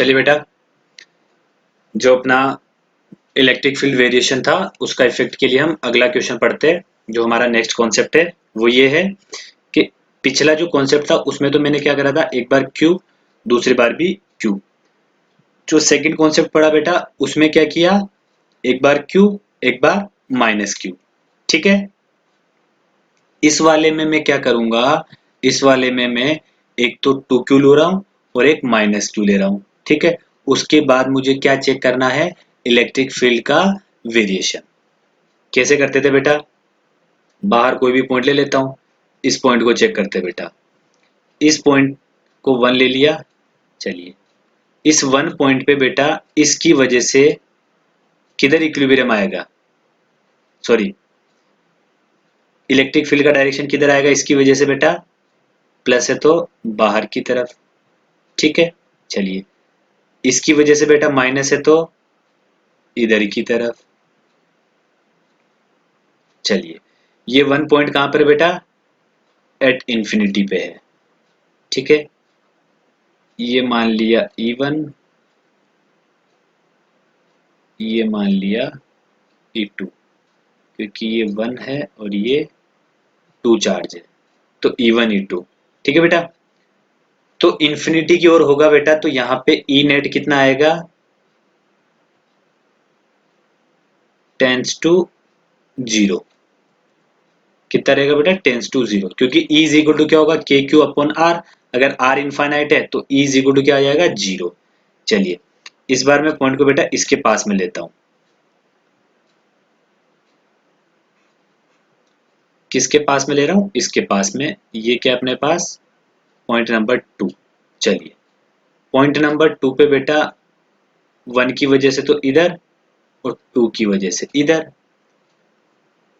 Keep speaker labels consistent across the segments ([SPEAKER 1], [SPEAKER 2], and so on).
[SPEAKER 1] चलिए बेटा, जो अपना इलेक्ट्रिक फील्ड वेरिएशन था उसका इफेक्ट के लिए हम अगला क्वेश्चन पढ़ते हैं। जो हमारा नेक्स्ट कॉन्सेप्ट है वो ये है कि पिछला जो कॉन्सेप्ट था उसमें तो मैंने क्या करा था, एक बार क्यू दूसरी बार भी क्यू। जो सेकंड कॉन्सेप्ट पढ़ा बेटा उसमें क्या किया, एक बार क्यू एक बार माइनस क्यू। ठीक है, इस वाले में मैं क्या करूंगा, इस वाले में मैं एक तो 2Q ले रहा हूं और एक माइनस क्यू ले रहा हूं। ठीक है, उसके बाद मुझे क्या चेक करना है, इलेक्ट्रिक फील्ड का वेरिएशन। कैसे करते थे बेटा, बाहर कोई भी पॉइंट ले लेता हूं, इस पॉइंट को चेक करते बेटा, इस पॉइंट को 1 ले लिया। चलिए, इस 1 पॉइंट पे बेटा इसकी वजह से किधर इक्विलिब्रियम आएगा, सॉरी इलेक्ट्रिक फील्ड का डायरेक्शन किधर आएगा इसकी वजह से बेटा, प्लस है तो बाहर की तरफ। ठीक है, चलिए इसकी वजह से बेटा माइनस है तो इधर की तरफ। चलिए, ये 1 पॉइंट कहां पर है बेटा, एट इंफिनिटी पे है। ठीक है, ये मान लिया E1, ये मान लिया E2, क्योंकि ये 1 है और ये 2 चार्ज है, तो E1 E2। ठीक है बेटा, तो इंफिनिटी की ओर होगा बेटा, तो यहाँ पे ई नेट कितना आएगा, टेंस टू 0। कितना रहेगा बेटा, टेंस टू 0, क्योंकि ई इज इक्वल टू क्या होगा, के क्यू अपॉन आर। अगर आर इनफाइनाइट है तो ई इज इक्वल टू क्या आ जाएगा, 0। चलिए, इस बार मैं पॉइंट को बेटा इसके पास में लेता हूं। किसके पास में ले रहा हूं, इसके पास में। ये क्या अपने पास, पॉइंट नंबर 2। चलिए, पॉइंट नंबर 2 पे बेटा 1 की वजह से तो इधर और 2 की वजह से इधर,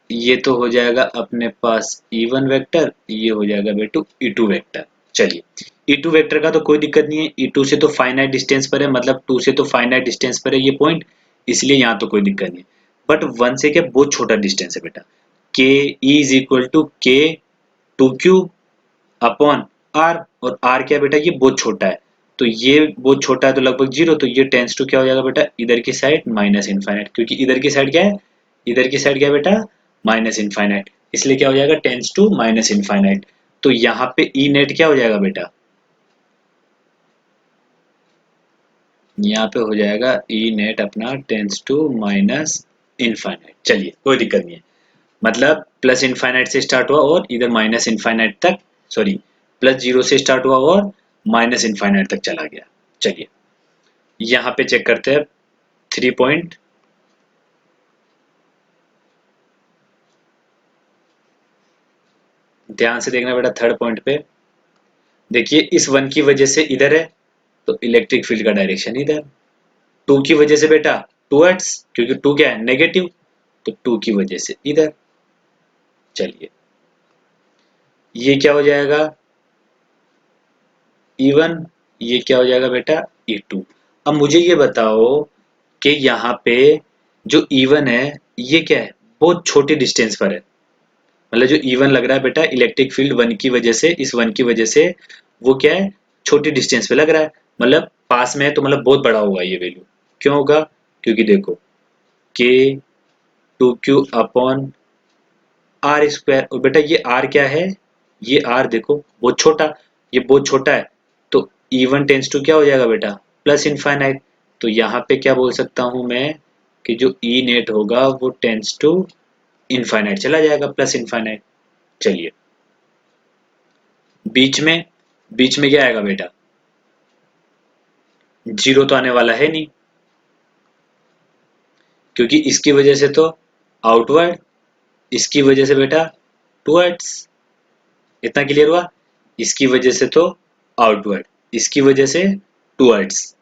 [SPEAKER 1] ये तो हो जाएगा अपने पास E1 वेक्टर, ये हो जाएगा बेटू E2 वेक्टर। चलिए, E2 वेक्टर का तो कोई दिक्कत नहीं है, E2 से तो फाइनाइट डिस्टेंस पर है, मतलब 2 से तो फाइनाइट डिस्टेंस पर है ये पॉइंट, इसलिए यहाँ तो कोई दिक्कत नहीं है। बट 1 से क्या बहुत छोटा डिस्टेंस है बेटा, के ई इज इक्वल टू के 2Q अपॉन आर, और आर क्या बेटा, ये बहुत छोटा है, तो ये बहुत छोटा है तो लगभग 0, तो ये टेंस टू क्या हो जाएगा बेटा, इधर की साइड माइनस इनफाइनाइट, क्योंकि इधर की साइड क्या है, इधर की साइड क्या है बेटा, माइनस इनफाइनाइट, इसलिए क्या हो जाएगा, टेंस टू माइनस इनफाइनाइट। तो यहाँ पे ई नेट क्या हो जाएगा बेटा, यहाँ पे हो जाएगा ई नेट अपना टेंस टू माइनस इनफाइनाइट। चलिए, कोई दिक्कत नहीं है, मतलब प्लस इनफाइनाइट से स्टार्ट हुआ और इधर माइनस इनफाइनाइट तक, सॉरी प्लस 0 से स्टार्ट हुआ और माइनस इनफाइनाइट तक चला गया। चलिए, यहाँ पे चेक करते हैं 3 पॉइंट। ध्यान से देखना बेटा, थर्ड पॉइंट पे देखिए, इस 1 की वजह से इधर है तो इलेक्ट्रिक फील्ड का डायरेक्शन इधर, 2 की वजह से बेटा टूवर्ड्स, क्योंकि 2 क्या है, नेगेटिव, तो 2 की वजह से इधर। चलिए, ये क्या हो जाएगा E1, ये क्या हो जाएगा बेटा E2। अब मुझे ये बताओ कि यहाँ पे जो E1 है ये क्या है, बहुत छोटी डिस्टेंस पर है, मतलब जो E1 लग रहा है बेटा इलेक्ट्रिक फील्ड 1 की वजह से, इस 1 की वजह से वो क्या है, छोटी डिस्टेंस पे लग रहा है, मतलब पास में है तो मतलब बहुत बड़ा होगा ये वैल्यू। क्यों होगा, क्योंकि देखो के 2Q अपॉन आर स्क्वायर, और बेटा ये आर क्या है, ये आर देखो बहुत छोटा, ये बहुत छोटा है, तो E1 टेंस टू क्या हो जाएगा बेटा, प्लस इनफाइनाइट। तो यहाँ पे क्या बोल सकता हूँ मैं कि जो ई नेट होगा वो टेंस टू इनफाइनाइट चला जाएगा, प्लस इनफाइनाइट। चलिए, बीच में, बीच में क्या आएगा बेटा, 0 तो आने वाला है नहीं, क्योंकि इसकी वजह से तो आउटवर्ड, इसकी वजह से बेटा टुवर्ड्स। इतना क्लियर हुआ, इसकी वजह से तो आउटवर्ड, इसकी वजह से टुवर्ड्स,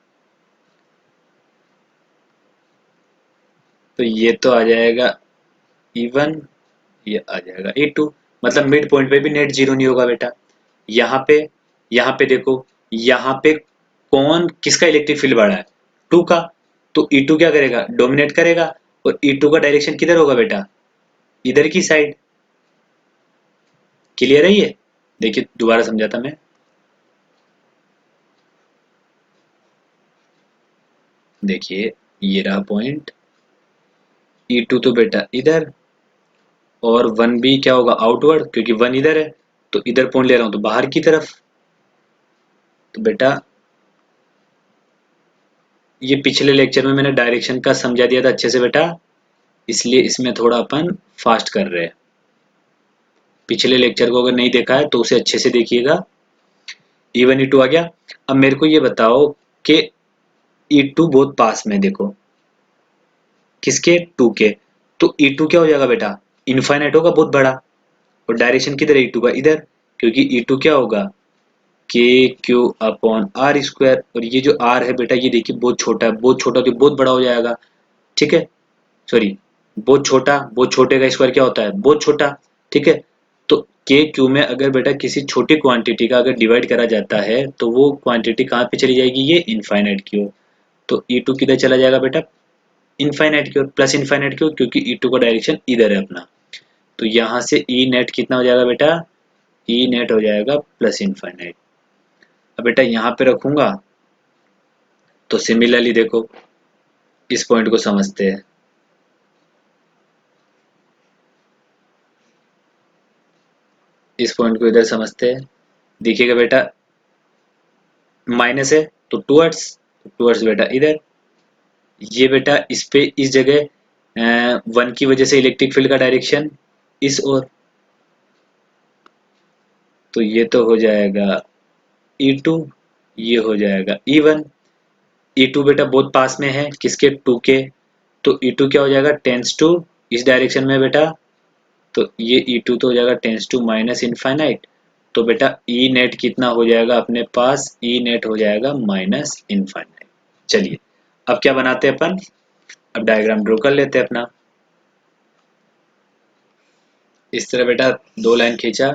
[SPEAKER 1] तो ये तो आ जाएगा E1, ये आ जाएगा E2, मतलब मिड पॉइंट पे भी नेट 0 नहीं होगा बेटा। यहाँ पे, यहाँ पे देखो, यहाँ पे कौन किसका इलेक्ट्रिक फील्ड बढ़ा है, 2 का, तो E2 क्या करेगा, डोमिनेट करेगा, और E2 का डायरेक्शन किधर होगा बेटा, इधर की साइड। क्लियर है ये, देखिए दोबारा समझाता मैं। देखिए ये रहा पॉइंट, E2 तो बेटा इधर, और 1B क्या होगा आउटवर्ड, क्योंकि 1 इधर है तो इधर पॉइंट ले रहा हूं तो बाहर की तरफ। तो बेटा ये पिछले लेक्चर में मैंने डायरेक्शन का समझा दिया था अच्छे से बेटा, इसलिए इसमें थोड़ा अपन फास्ट कर रहे हैं। पिछले लेक्चर को अगर नहीं देखा है तो उसे अच्छे से देखिएगा। E1 E2 आ गया। अब मेरे को ये बताओ कि E2 बहुत पास में, देखो किसके, 2 के, तो E2 क्या हो जाएगा बेटा, इनफाइनाइट होगा बहुत बड़ा, और डायरेक्शन किधर है E2 का, इधर, क्योंकि E2 क्या होगा के क्यू अपॉन आर स्क्वायर, और ये जो आर है बेटा ये देखिए बहुत छोटा है, बहुत छोटा तो बहुत बड़ा हो जाएगा, ठीक है, सॉरी बहुत छोटा, बहुत छोटे का स्क्वायर क्या होता है बहुत छोटा, ठीक है। तो के क्यू में अगर बेटा किसी छोटी क्वांटिटी का अगर डिवाइड करा जाता है तो वो क्वांटिटी कहाँ पे चली जाएगी, ये इनफाइनाइट की ओर। तो E2 किधर चला जाएगा बेटा, इनफाइनाइट की ओर, प्लस इनफाइनाइट की ओर, क्योंकि E2 का डायरेक्शन इधर है अपना। तो यहाँ से ई नेट कितना हो जाएगा बेटा, ई नेट हो जाएगा प्लस इनफाइनाइट। अब बेटा यहाँ पे रखूंगा तो सिमिलरली देखो इस पॉइंट को समझते हैं, इस पॉइंट को इधर समझते हैं। देखिएगा बेटा माइनस है तो टूवर्ड्स, टूवर्ड्स बेटा इधर, ये बेटा इस पे इस जगह 1 की वजह से इलेक्ट्रिक फील्ड का डायरेक्शन इस ओर, तो ये तो हो जाएगा E2, ये हो जाएगा E1। E2 बेटा बहुत पास में है किसके, 2 के, तो E2 क्या हो जाएगा, टेंस टू इस डायरेक्शन में बेटा, तो ये E2 तो हो जाएगा टेंस टू माइनस इनफाइनाइट। तो बेटा ई नेट कितना हो जाएगा अपने पास, ई नेट हो जाएगा माइनस इनफाइनाइट। चलिए अब क्या बनाते हैं अपन, अब डायग्राम ड्रॉ कर लेते हैं अपना। इस तरह बेटा दो लाइन खींचा,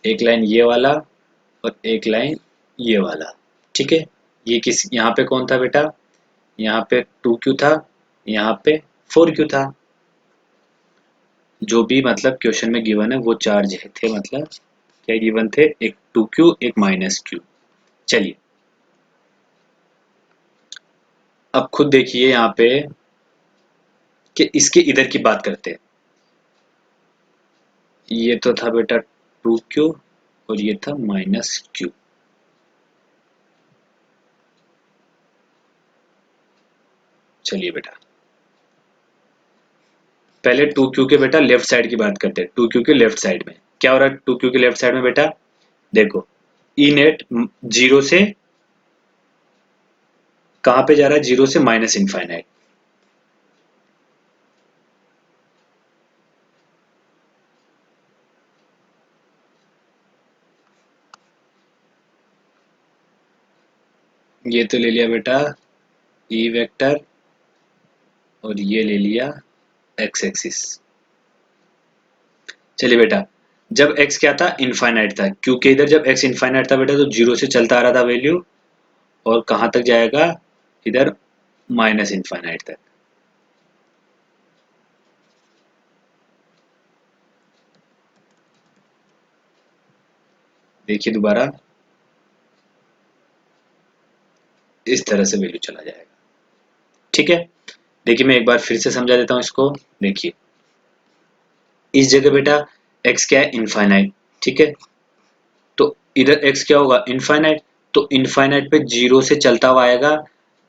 [SPEAKER 1] एक लाइन ये वाला और एक लाइन ये वाला, ठीक है। ये किस, यहाँ पे कौन था बेटा, यहाँ पे 2Q था, यहाँ पे 4Q था, जो भी मतलब क्वेश्चन में गिवन है वो चार्ज थे, मतलब क्या गिवन थे, एक 2Q एक माइनस Q। चलिए अब खुद देखिए यहाँ पे कि इसके इधर की बात करते हैं। ये तो था बेटा 2Q और ये था माइनस Q। चलिए बेटा पहले 2Q के बेटा लेफ्ट साइड की बात करते हैं। 2Q के लेफ्ट साइड में क्या हो रहा है, 2Q के लेफ्ट साइड में बेटा देखो ई नेट जीरो से कहां पे जा रहा है, जीरो से माइनस इनफाइनाइट। ये तो ले लिया बेटा ई वेक्टर, और ये ले लिया एक्स एक्सिस। चलिए बेटा जब x क्या था, इनफाइनाइट था, क्योंकि इधर जब x इनफाइनाइट था बेटा तो जीरो से चलता आ रहा था वैल्यू, और कहां तक जाएगा, इधर माइनस इनफाइनाइट तक। देखिए दोबारा इस तरह से वैल्यू चला जाएगा, ठीक है। देखिए मैं एक बार फिर से समझा देता हूं इसको। देखिए इस जगह बेटा x क्या है, इनफाइनाइट, ठीक है, तो इधर x क्या होगा, इनफाइनाइट, तो इनफाइनाइट पे जीरो से चलता हुआ आएगा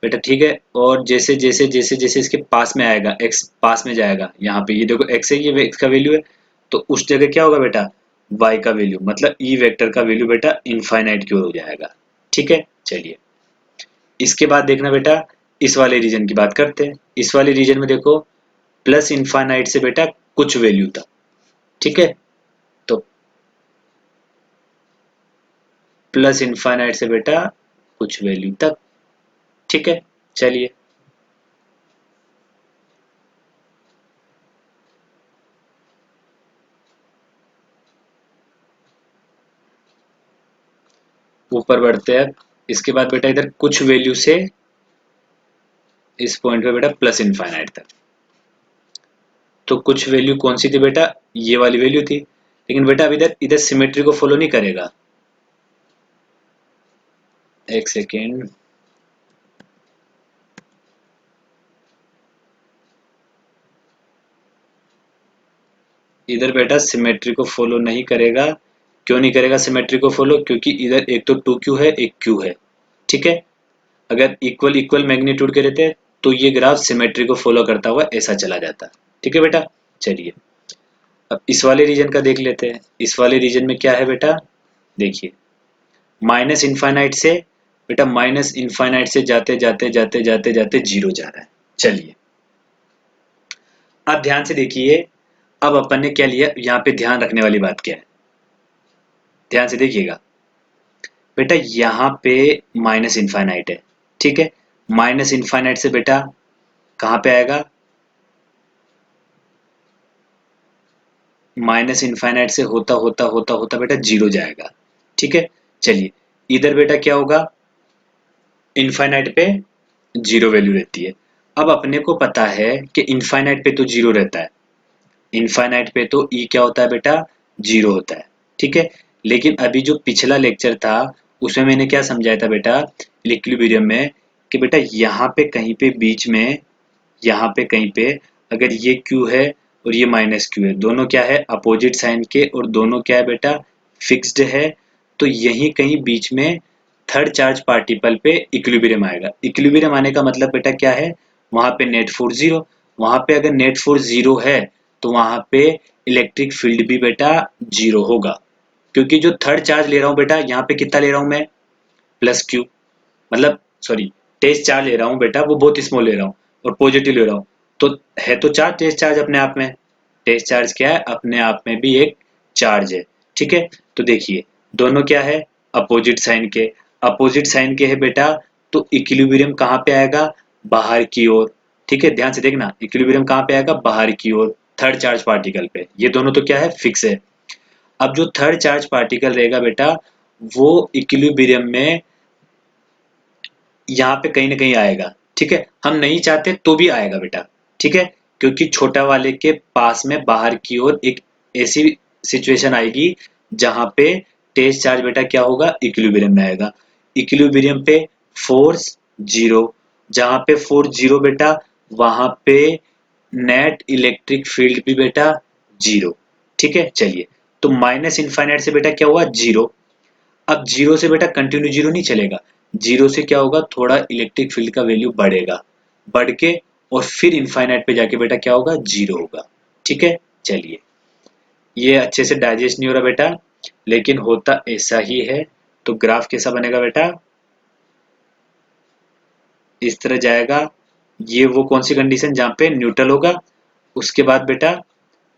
[SPEAKER 1] बेटा, ठीक है, और जैसे जैसे जैसे जैसे इसके पास में आएगा, x पास में जाएगा, यहाँ पे ये देखो x है, ये x का वैल्यू है, तो उस जगह क्या होगा बेटा, y का वैल्यू, मतलब ई वेक्टर का वैल्यू बेटा इनफाइनाइट की ओर हो जाएगा, ठीक है। चलिए इसके बाद देखना बेटा इस वाले रीजन की बात करते हैं। इस वाले रीजन में देखो प्लस इनफाइनाइट से बेटा कुछ वैल्यू था, ठीक है, तो प्लस इनफाइनाइट से बेटा कुछ वैल्यू तक, ठीक है। चलिए ऊपर बढ़ते हैं। इसके बाद बेटा इधर कुछ वैल्यू से इस पॉइंट पे बेटा प्लस इनफाइनाइट तक, तो कुछ वैल्यू कौन सी थी बेटा, ये वाली वैल्यू थी, लेकिन बेटा अब इधर इधर सिमेट्री को फॉलो नहीं करेगा। एक सेकेंड, इधर बेटा सिमेट्री को फॉलो नहीं करेगा। क्यों नहीं करेगा सिमेट्री को फॉलो? क्योंकि इधर एक तो 2q है, एक q है। ठीक है, अगर इक्वल इक्वल मैग्नीट्यूड के रहते तो ये ग्राफ सिमेट्री को फॉलो करता हुआ ऐसा चला जाता। ठीक है बेटा, चलिए अब इस वाले रीजन का देख लेते हैं। इस वाले रीजन में क्या है बेटा, देखिए माइनस इनफाइनाइट से बेटा, माइनस इनफाइनाइट से जाते जाते जाते जाते जाते जीरो जा रहा है। चलिए अब ध्यान से देखिए, अब अपन ने क्या लिया, यहाँ पे ध्यान रखने वाली बात क्या है, ध्यान से देखिएगा बेटा। यहाँ पे माइनस इनफाइनाइट है, ठीक है। माइनस इनफाइनाइट से बेटा कहाँ पे आएगा, माइनस इनफाइनाइट से होता होता होता होता बेटा जीरो जाएगा। ठीक है, चलिए इधर बेटा क्या होगा, इनफाइनाइट पे जीरो वैल्यू रहती है। अब अपने को पता है कि इनफाइनाइट पे तो जीरो रहता है, इनफाइनाइट पे तो ई क्या होता है बेटा, जीरो होता है। ठीक है, लेकिन अभी जो पिछला लेक्चर था उसमें मैंने क्या समझाया था बेटा, इक्विलिब्रियम में, कि बेटा यहाँ पे कहीं पे बीच में, यहाँ पे कहीं पे अगर ये q है और ये माइनस q है, दोनों क्या है अपोजिट साइन के, और दोनों क्या है बेटा फिक्स्ड है, तो यहीं कहीं बीच में थर्ड चार्ज पार्टिकल पे इक्विलिब्रियम आएगा। इक्विलिब्रियम आने का मतलब बेटा क्या है, वहां पे नेट फोर्स जीरो, वहां पे अगर नेट फोर्स जीरो है तो वहां पे इलेक्ट्रिक फील्ड भी बेटा जीरो होगा, क्योंकि जो थर्ड चार्ज ले रहा हूँ बेटा यहाँ पे कितना ले रहा हूँ मैं, प्लस क्यू, मतलब सॉरी टेस्ट चार्ज ले रहा हूँ बेटा, वो बहुत स्मॉल ले रहा हूँ और पॉजिटिव ले रहा हूँ, तो है तो चार्ज, टेस्ट चार्ज अपने आप में, टेस्ट चार्ज क्या है अपने आप में भी एक चार्ज है। ठीक है, तो देखिए दोनों क्या है अपोजिट साइन के, अपोजिट साइन के है बेटा, तो इक्विलिब्रियम कहाँ पे आएगा, बाहर की ओर। ठीक है, ध्यान से देखना इक्विलिब्रियम कहाँ पे आएगा, बाहर की ओर, थर्ड चार्ज पार्टिकल पे। ये दोनों तो क्या है फिक्स है। अब जो थर्ड चार्ज पार्टिकल रहेगा बेटा, वो इक्विलिब्रियम में यहाँ पे कहीं ना कहीं आएगा। ठीक है, हम नहीं चाहते तो भी आएगा बेटा। ठीक है, क्योंकि छोटा वाले के पास में बाहर की ओर एक ऐसी सिचुएशन आएगी जहां पे टेस्ट चार्ज बेटा क्या होगा, इक्विलिब्रियम में आएगा। इक्विलिब्रियम पे फोर्स जीरो, जहां पे फोर्स जीरो बेटा वहां पे नेट इलेक्ट्रिक फील्ड भी बेटा जीरो। ठीक है, चलिए तो माइनस इनफाइनाइट से बेटा क्या हुआ, जीरो। अब जीरो से बेटा कंटिन्यू जीरो नहीं चलेगा, जीरो से क्या होगा, थोड़ा इलेक्ट्रिक फील्ड का वैल्यू बढ़ेगा, बढ़ के और फिर इनफाइनाइट पे जाके बेटा क्या होगा, जीरो होगा। ठीक है, चलिए ये अच्छे से डाइजेस्ट नहीं हो रहा बेटा, लेकिन होता ऐसा ही है। तो ग्राफ कैसा बनेगा बेटा, इस तरह जाएगा। ये वो कौन सी कंडीशन जहाँ पे न्यूट्रल होगा, उसके बाद बेटा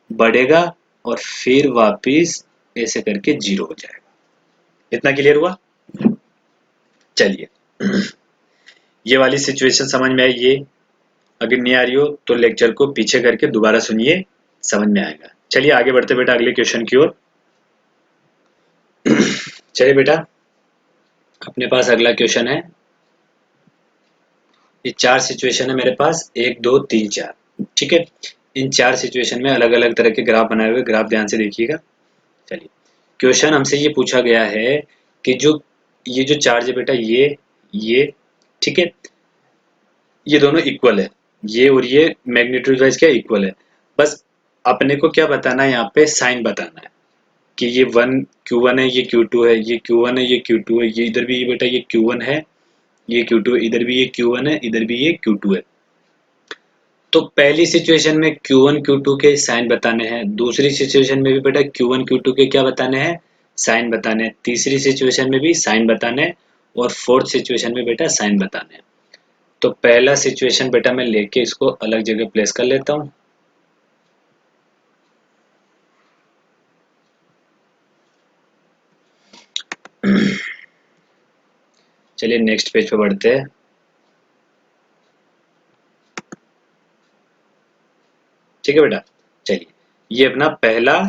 [SPEAKER 1] बढ़ेगा और फिर वापिस ऐसे करके जीरो हो जाएगा। इतना क्लियर हुआ? चलिए ये वाली सिचुएशन समझ में आई ये, अगर नहीं आ रही हो तो लेक्चर को पीछे करके दोबारा सुनिए, समझ में आएगा। चलिए आगे बढ़ते बेटा अगले क्वेश्चन की ओर। चलिए बेटा अपने पास अगला क्वेश्चन है, ये चार सिचुएशन है मेरे पास, एक दो तीन चार। ठीक है, इन चार सिचुएशन में अलग अलग तरह के ग्राफ बनाए हुए, ग्राफ ध्यान से देखिएगा। चलिए क्वेश्चन हमसे ये पूछा गया है कि जो ये जो चार्ज है बेटा ये ठीक है, ये दोनों इक्वल है, ये और ये मैग्नीट्यूड वाइज क्या इक्वल है। बस अपने को क्या बताना है, यहाँ पे साइन बताना है कि ये वन Q1 है, ये Q2 है, ये Q1 है, ये Q2 है, ये इधर भी ये बेटा ये Q1 है, ये Q2 है, इधर भी ये Q1 है, इधर भी ये Q2 है। तो पहली सिचुएशन में Q1 Q2 के साइन बताने हैं, दूसरी सिचुएशन में भी बेटा Q1 Q2 के क्या बताने हैं, साइन बताने हैं, तीसरी सिचुएशन में भी साइन बताने हैं, और फोर्थ सिचुएशन में बेटा साइन बताने हैं। तो पहला सिचुएशन बेटा मैं लेके इसको अलग जगह प्लेस कर लेता हूँ। चलिए नेक्स्ट पेज पे बढ़ते हैं। ठीक है बेटा, चलिए ये अपना पहला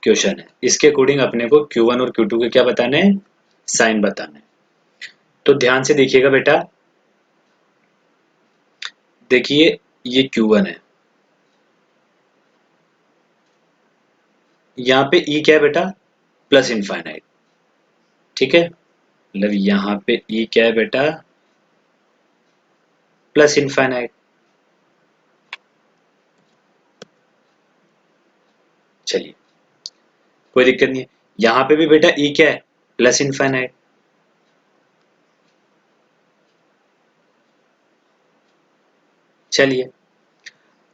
[SPEAKER 1] क्वेश्चन है, इसके अकॉर्डिंग अपने को Q1 और Q2 के क्या बताने हैं, साइन बताने हैं। तो ध्यान से देखिएगा बेटा, देखिए ये Q1 है, यहाँ पे E क्या है बेटा, प्लस इनफाइनाइट। ठीक है, मतलब यहाँ पे E क्या है बेटा, प्लस इनफाइनाइट। चलिए कोई दिक्कत नहीं है। यहाँ पे भी बेटा ई क्या है, प्लस इनफाइनाइट। चलिए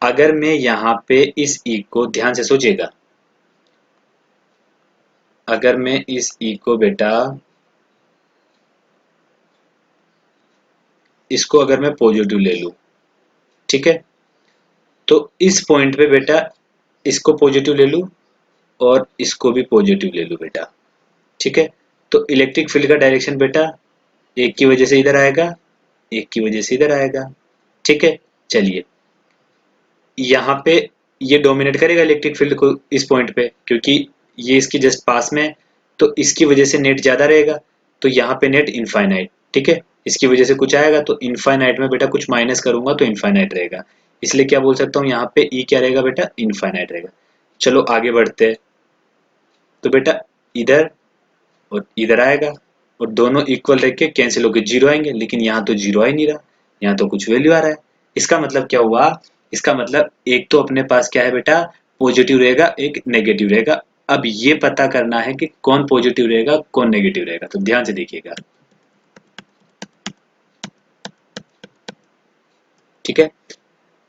[SPEAKER 1] अगर मैं यहाँ पे इस ई को ध्यान से सोचिएगा, अगर मैं इस ई को बेटा इसको अगर मैं पॉजिटिव ले लूं, ठीक है, तो इस पॉइंट पे बेटा इसको पॉजिटिव ले लूं और इसको भी पॉजिटिव ले लूं बेटा, ठीक है, तो इलेक्ट्रिक फील्ड का डायरेक्शन बेटा एक की वजह से इधर आएगा, एक की वजह से इधर आएगा, ठीक है। चलिए यहाँ पे ये डोमिनेट करेगा इलेक्ट्रिक फील्ड को इस पॉइंट पे, क्योंकि ये इसकी जस्ट पास में है, तो इसकी वजह से नेट ज्यादा रहेगा, तो यहाँ पे नेट इनफाइनाइट, ठीक है। इसकी वजह से कुछ आएगा तो इनफाइनाइट में बेटा कुछ माइनस करूंगा तो इनफाइनाइट रहेगा, इसलिए क्या बोल सकता हूँ यहाँ पे ई क्या रहेगा बेटा, इनफाइनाइट रहेगा। चलो आगे बढ़ते हैं, तो बेटा इधर और इधर आएगा और दोनों इक्वल रख के कैंसिल होकर जीरो आएंगे, लेकिन यहाँ तो जीरो आ ही नहीं रहा, यहाँ तो कुछ वैल्यू आ रहा है। इसका मतलब क्या हुआ, इसका मतलब एक तो अपने पास क्या है बेटा, पॉजिटिव रहेगा, एक नेगेटिव रहेगा। अब ये पता करना है कि कौन पॉजिटिव रहेगा कौन नेगेटिव रहेगा, तो ध्यान से देखिएगा, ठीक है।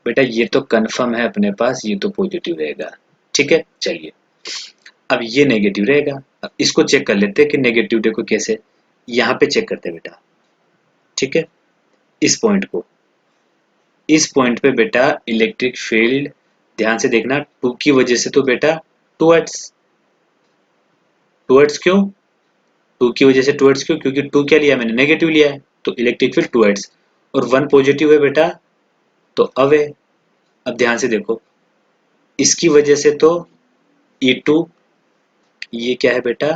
[SPEAKER 1] बेटा ये तो कंफर्म है अपने पास, ये तो पॉजिटिव रहेगा, ठीक है। चलिए अब ये नेगेटिव रहेगा, अब इसको चेक कर लेते हैं कि नेगेटिव देखो कैसे, यहाँ पे चेक करते हैं बेटा, ठीक है। इस पॉइंट को, इस पॉइंट पे बेटा इलेक्ट्रिक फील्ड ध्यान से देखना, टू की वजह से तो बेटा टूवर्ड्स, टूवर्ड्स क्यों, टू की वजह से टूवर्ड्स क्यों, क्योंकि टू क्या लिया मैंने, नेगेटिव लिया है, तो इलेक्ट्रिक फील्ड टूवर्ड्स, और वन पॉजिटिव है बेटा तो अवे। अब ध्यान से देखो, इसकी वजह से तो E2, ये क्या है बेटा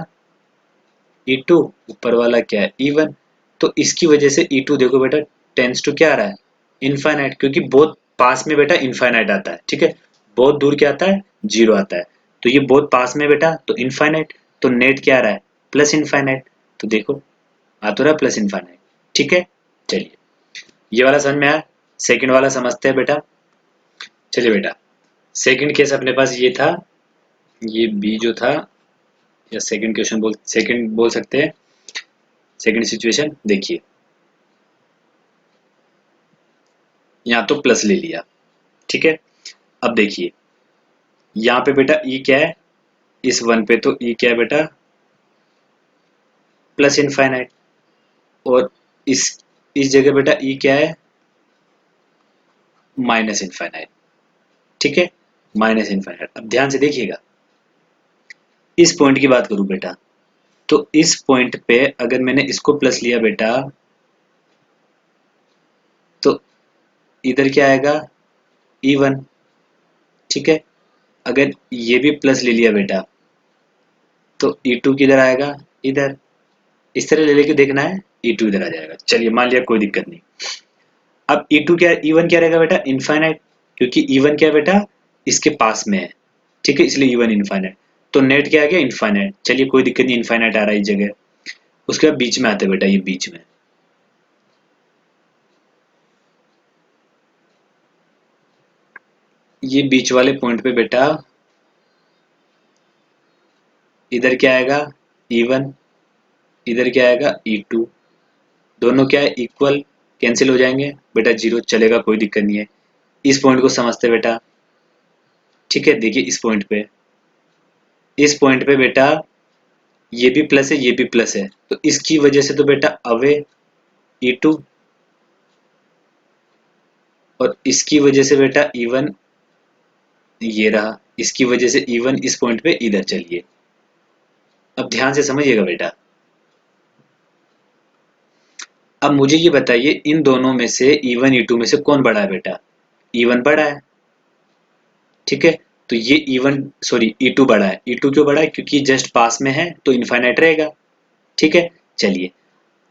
[SPEAKER 1] E2, ऊपर वाला क्या है E1, तो इसकी वजह से E2 देखो बेटा टेंस टू क्या आ रहा है, इनफाइनाइट, क्योंकि बहुत पास में बेटा इनफाइनाइट आता है, ठीक है, बहुत दूर क्या आता है, जीरो आता है, तो ये बहुत पास में बेटा तो इनफाइनाइट, तो नेट क्या आ रहा है, प्लस इनफाइनाइट, तो देखो आ तो रहा प्लस इनफाइनाइट, ठीक है। चलिए ये वाला समझ में आया, सेकंड वाला समझते हैं बेटा। चलिए बेटा सेकंड केस अपने पास ये था, ये बी जो था, या सेकंड क्वेश्चन बोल, सेकंड बोल सकते हैं, सेकंड सिचुएशन देखिए, यहाँ तो प्लस ले लिया, ठीक है। अब देखिए यहाँ पे बेटा ई क्या है, इस वन पे तो ई क्या है बेटा, प्लस इनफाइनाइट, और इस जगह बेटा ई क्या है, माइनस इनफाइनाइट, ठीक है, माइनस इनफाइनाइट। अब ध्यान से देखिएगा, इस पॉइंट की बात करूं बेटा, तो इस पॉइंट पे अगर मैंने इसको प्लस लिया बेटा, तो इधर क्या आएगा E1, ठीक है। अगर ये भी प्लस ले लिया बेटा, तो E2 किधर आएगा, इधर, इस तरह ले लेके देखना है, E2 इधर आ जाएगा। चलिए मान लिया कोई दिक्कत नहीं। अब E2 क्या, E1 क्या रहेगा बेटा, इनफाइनाइट, क्योंकि E1 क्या है बेटा इसके पास में है, ठीक है, इसलिए E1 इनफाइनाइट, तो नेट क्या आ गया, इनफाइनाइट। चलिए कोई दिक्कत नहीं, इनफाइनाइट आ रहा है इस जगह। उसके बाद बीच में आते बेटा, ये बीच में, ये बीच वाले पॉइंट पे बेटा इधर क्या आएगा E1, इधर क्या आएगा E2, दोनों क्या है इक्वल, कैंसिल हो जाएंगे बेटा, जीरो चलेगा कोई दिक्कत नहीं है। इस पॉइंट को समझते बेटा, ठीक है। देखिए इस पॉइंट पे बेटा ये भी प्लस है, ये भी प्लस है, तो इसकी वजह से तो बेटा अवे E2, और इसकी वजह से बेटा E1 ये रहा, इसकी वजह से E1 इस पॉइंट पे इधर। चलिए अब ध्यान से समझिएगा बेटा, अब मुझे ये बताइए इन दोनों में से E1 E2 में से कौन बड़ा है बेटा, E1 बड़ा है, ठीक है, तो ये E1 सॉरी E2 बड़ा है। E2 क्यों बड़ा है, क्योंकि जस्ट पास में है तो इनफाइनाइट रहेगा, ठीक है। चलिए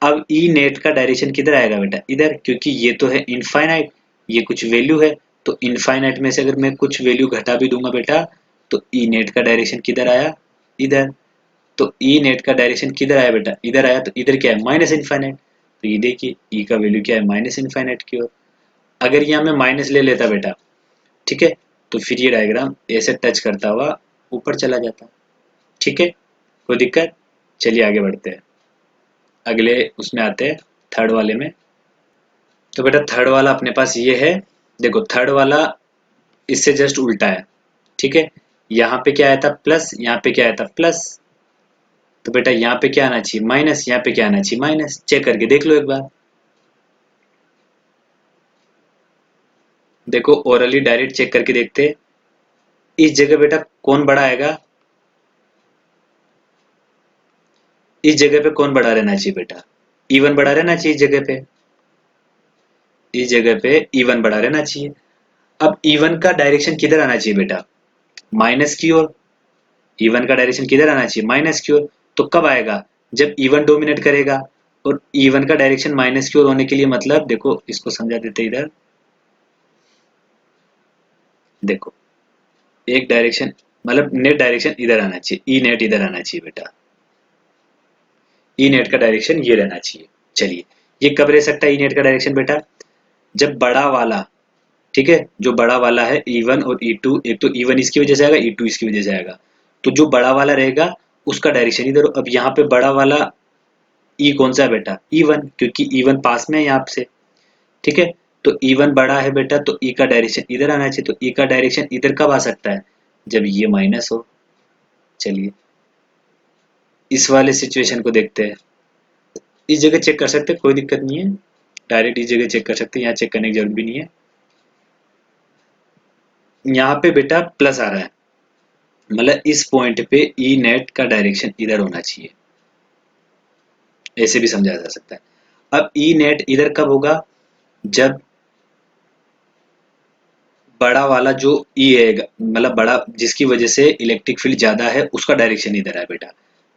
[SPEAKER 1] अब ई नेट का डायरेक्शन किधर आएगा बेटा, इधर, क्योंकि ये तो है इनफाइनाइट, ये कुछ वैल्यू है, तो इनफाइनाइट में से अगर मैं कुछ वैल्यू घटा भी दूंगा बेटा, तो ई नेट का डायरेक्शन किधर आया, इधर, तो ई नेट का डायरेक्शन किधर आया बेटा, इधर आया, तो इधर क्या है माइनस इनफाइनाइट, तो ये देखिए ई का वैल्यू क्या है, माइनस इनफाइनाइट की ओर। अगर यहाँ मैं माइनस ले लेता बेटा, ठीक है, तो फिर ये डायग्राम ऐसे टच करता हुआ ऊपर चला जाता। ठीक है, कोई दिक्कत? चलिए आगे बढ़ते हैं, अगले उसमें आते हैं, थर्ड वाले में। तो बेटा थर्ड वाला अपने पास ये है, देखो थर्ड वाला इससे जस्ट उल्टा है। ठीक है, यहाँ पे क्या आया था प्लस, यहाँ पे क्या आया था प्लस, तो बेटा यहाँ पे क्या आना चाहिए माइनस, यहाँ पे क्या आना चाहिए माइनस। चेक करके देख लो एक बार, देखो ओरली डायरेक्ट चेक करके देखते। इस जगह बेटा कौन बड़ा आएगा, इस जगह पे कौन बड़ा रहना चाहिए बेटा, इवन बड़ा रहना चाहिए इस जगह पे, इस जगह पे इवन बड़ा रहना चाहिए। अब इवन का डायरेक्शन किधर आना चाहिए बेटा, माइनस की ओर। इवन का डायरेक्शन किधर आना चाहिए माइनस की ओर। तो कब आएगा, जब इवन डोमिनेट करेगा। और इवन का डायरेक्शन माइनस की ओर होने के लिए मतलब देखो इसको समझा देते इधर, देखो एक डायरेक्शन मतलब नेट डायरेक्शन इधर आना चाहिए, ई नेट इधर आना चाहिए बेटा, ई नेट का डायरेक्शन ये रहना चाहिए। चलिए, ये कब रह सकता है ई नेट का डायरेक्शन बेटा, जब बड़ा वाला, ठीक है, जो बड़ा वाला है E1 और E2, एक तो E1 इसकी वजह से आएगा, E2 इसकी वजह से आएगा। तो जो बड़ा वाला रहेगा उसका डायरेक्शन इधर। अब यहाँ पे बड़ा वाला E कौन सा है बेटा, E1, क्योंकि E1 पास में है यहाँ से। ठीक है, तो E1 बड़ा है बेटा, तो E का डायरेक्शन इधर आना चाहिए। तो E का डायरेक्शन इधर कब आ सकता है, जब ये माइनस हो। चलिए इस वाले सिचुएशन को देखते हैं, इस जगह चेक कर सकते हैं, कोई दिक्कत नहीं है, डायरेक्ट इस जगह चेक कर सकते हैं, यहाँ चेक करने की जरूरत भी नहीं है। यहाँ पे बेटा प्लस आ रहा है, मतलब इस पॉइंट पे ई नेट का डायरेक्शन इधर होना चाहिए, ऐसे भी समझा जा सकता है। अब ई नेट इधर कब होगा, जब बड़ा वाला जो ई है, मतलब बड़ा जिसकी वजह से इलेक्ट्रिक फील्ड ज्यादा है उसका डायरेक्शन इधर है बेटा।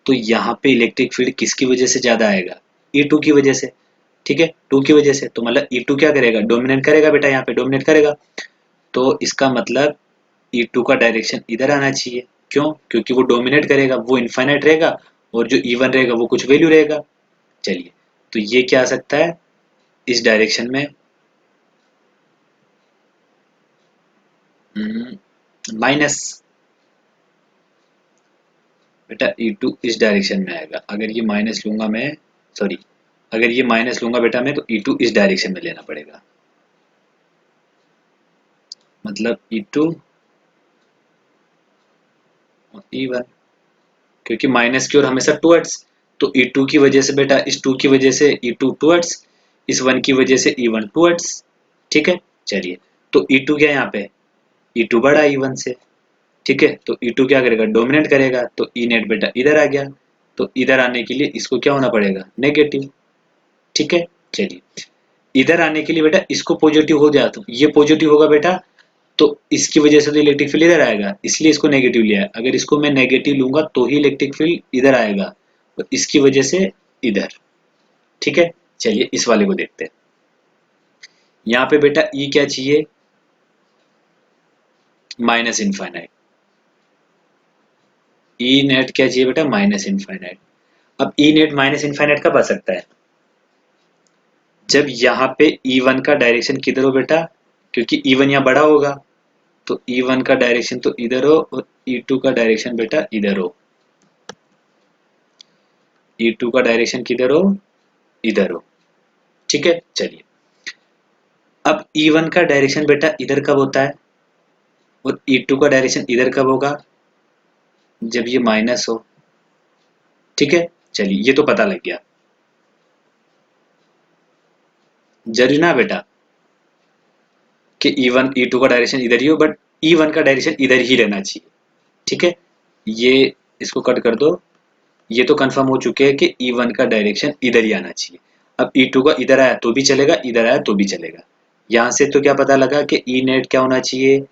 [SPEAKER 1] तो यहाँ पे इलेक्ट्रिक फील्ड किसकी वजह से ज्यादा आएगा, ई टू की वजह से। ठीक है, टू की वजह से, तो मतलब ई टू क्या करेगा, डोमिनेट करेगा बेटा, यहाँ पे डोमिनेट करेगा। तो इसका मतलब ई टू का डायरेक्शन इधर आना चाहिए। क्यों, क्योंकि वो डोमिनेट करेगा, वो इनफाइनाइट रहेगा, और जो E1 रहेगा वो कुछ वैल्यू रहेगा। चलिए, तो ये क्या आ सकता है इस डायरेक्शन में, माइनस, बेटा E2 इस डायरेक्शन में आएगा। अगर ये माइनस लूंगा मैं, सॉरी, अगर ये माइनस लूंगा बेटा मैं, तो E2 इस डायरेक्शन में लेना पड़ेगा, मतलब E2 और E1, क्योंकि माइनस की ओर हमेशा टुवर्ड्स। तो E2 की वजह से बेटा, इस 2 की वजह से E2 टुवर्ड्स, इस 1 की वजह से E1 टुवर्ड्स। ठीक है, चलिए, तो E2 क्या है यहाँ पे, E2 बड़ा E1 से। ठीक है, तो E2 क्या करेगा, डोमिनेट करेगा, तो ई नेट बेटा इधर आ गया। तो इधर आने के लिए इसको क्या होना पड़ेगा, नेगेटिव। ठीक है, चलिए, इधर आने के लिए बेटा इसको पॉजिटिव हो जाए, तो ये पॉजिटिव होगा बेटा, तो इसकी वजह से तो इलेक्ट्रिक फील्ड इधर आएगा, इसलिए इसको नेगेटिव लिया है। अगर इसको मैं नेगेटिव लूंगा तो ही इलेक्ट्रिक फील्ड इधर आएगा, तो इसकी वजह से इधर। ठीक है, चलिए इस वाले को देखते हैं। यहाँ पे बेटा ई क्या चाहिए, माइनस इनफाइनाइट। ई नेट क्या चाहिए बेटा, माइनस इनफाइनाइट। अब ई नेट माइनस इनफाइनाइट कब आ सकता है, जब यहाँ पे E1 का डायरेक्शन किधर हो बेटा, क्योंकि E1 यहाँ बड़ा होगा, तो E1 का डायरेक्शन तो इधर हो, और E2 का डायरेक्शन बेटा इधर हो। E2 का डायरेक्शन किधर हो, इधर हो। ठीक है, चलिए, अब E1 का डायरेक्शन बेटा इधर कब होता है, और E2 का डायरेक्शन इधर कब होगा, जब ये माइनस हो। ठीक है, चलिए ये तो पता लग गया। जरूरी ना बेटा कि E1 E2 का डायरेक्शन इधर ही हो, बट E1 का डायरेक्शन इधर ही रहना चाहिए। ठीक है, ये इसको कट कर दो, ये तो कंफर्म हो चुके हैं कि E1 का डायरेक्शन इधर ही आना चाहिए। अब E2 का इधर आया तो भी चलेगा, इधर आया तो भी चलेगा। यहां से तो क्या पता लगा कि ई नेट क्या होना चाहिए,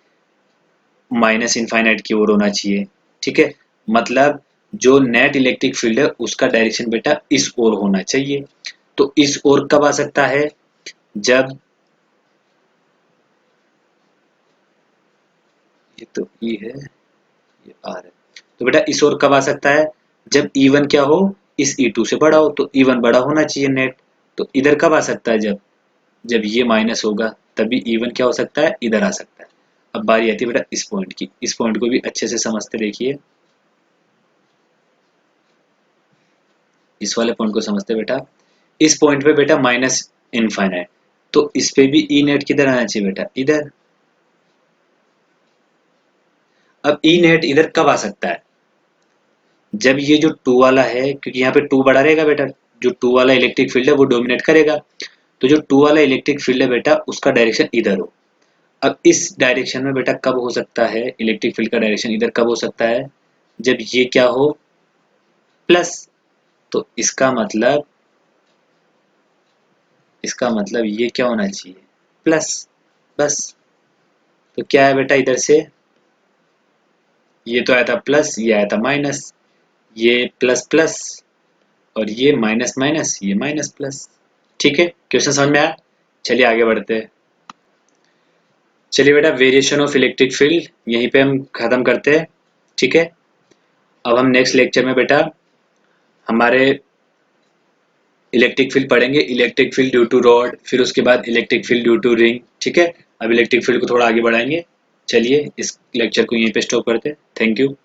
[SPEAKER 1] माइनस इनफाइनाइट की ओर होना चाहिए। ठीक है, मतलब जो नेट इलेक्ट्रिक फील्ड है उसका डायरेक्शन बेटा इस ओर होना चाहिए। तो इस ओर कब आ सकता है, जब, ये तो ई है, ये आर है, तो बेटा इस ओर कब आ सकता है, जब E1 क्या हो, इस E2 से बड़ा हो। तो E1 बड़ा होना चाहिए नेट, तो इधर कब आ सकता है, जब ये माइनस होगा, तभी E1 क्या हो सकता है, इधर आ सकता है। अब बारी आती है बेटा इस पॉइंट की, इस पॉइंट को भी अच्छे से समझते देखिए, इस वाले पॉइंट को समझते बेटा। इस पॉइंट पे बेटा माइनस इनफाइनाइट, तो इस पे भी ई नेट किधर आना चाहिए बेटा, इधर। अब ई नेट इधर कब आ सकता है, जब ये जो टू वाला है, क्योंकि यहाँ पे टू बड़ा रहेगा बेटा, जो टू वाला इलेक्ट्रिक फील्ड है वो डोमिनेट करेगा, तो जो टू वाला इलेक्ट्रिक फील्ड है बेटा उसका डायरेक्शन इधर हो। अब इस डायरेक्शन में बेटा कब हो सकता है इलेक्ट्रिक फील्ड का डायरेक्शन इधर कब हो सकता है, जब ये क्या हो, प्लस। तो इसका मतलब ये क्या होना चाहिए, प्लस, बस। तो क्या है बेटा इधर से, ये तो आया था प्लस, ये आया था माइनस, ये प्लस प्लस, और ये माइनस माइनस, ये माइनस प्लस। ठीक है, क्वेश्चन समझ में आया। चलिए आगे बढ़ते हैं। चलिए बेटा वेरिएशन ऑफ इलेक्ट्रिक फील्ड यहीं पे हम खत्म करते हैं। ठीक है, अब हम नेक्स्ट लेक्चर में बेटा हमारे इलेक्ट्रिक फील्ड पढ़ेंगे, electric field due to rod, फिर उसके बाद electric field due to ring. ठीक है, अब इलेक्ट्रिक फील्ड को थोड़ा आगे बढ़ाएंगे। चलिए इस लेक्चर को यहीं पे स्टॉप करते हैं। Thank you.